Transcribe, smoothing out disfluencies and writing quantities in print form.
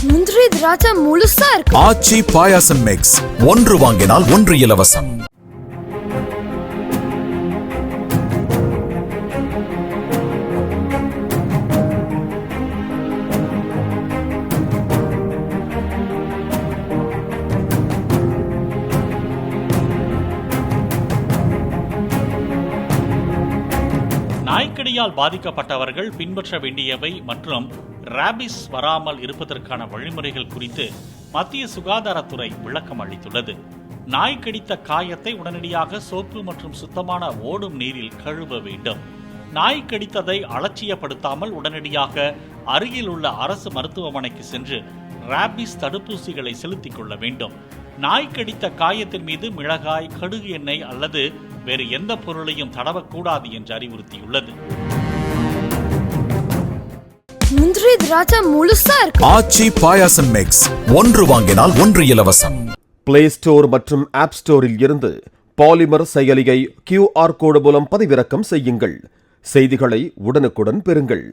முந்திரி திராட்சை முழுசா இருக்கு. ஆச்சி பாயாசம் மிக்ஸ், ஒன்று வாங்கினால் ஒன்று இலவசம். நாய்க்கடியால் பாதிக்கப்பட்டவர்கள் பின்பற்ற வேண்டியவை மற்றும் ராபிஸ் வராமல் இருப்பதற்கான வழிமுறைகள் குறித்து மத்திய சுகாதாரத்துறை விளக்கம் அளித்துள்ளது. நாய் கடித்த காயத்தை உடனடியாக சோப்பு மற்றும் சுத்தமான ஓடும் நீரில் கழுவ வேண்டும். நாய் கடித்ததை அலட்சியப்படுத்தாமல் உடனடியாக அருகில் உள்ள அரசு மருத்துவமனைக்கு சென்று ராபிஸ் தடுப்பூசிகளை செலுத்திக் கொள்ள வேண்டும். நாய் கடித்த காயத்தின் மீது மிளகாய், கடுகு எண்ணெய் அல்லது வேறு எந்த பொருளையும் தடவக்கூடாது என்று அறிவுறுத்தியுள்ளது. முந்திரி திராட்சை முழுசா இருக்கு. ஆச்சி பாயாசம் மிக்ஸ், ஒன்று வாங்கினால் ஒன்று இலவசம். பிளே ஸ்டோர் மற்றும் ஆப் ஸ்டோரில் இருந்து பாலிமர் செயலியை QR கோடு மூலம் பதிவிறக்கம் செய்யுங்கள். செய்திகளை உடனுக்குடன் பெறுங்கள்.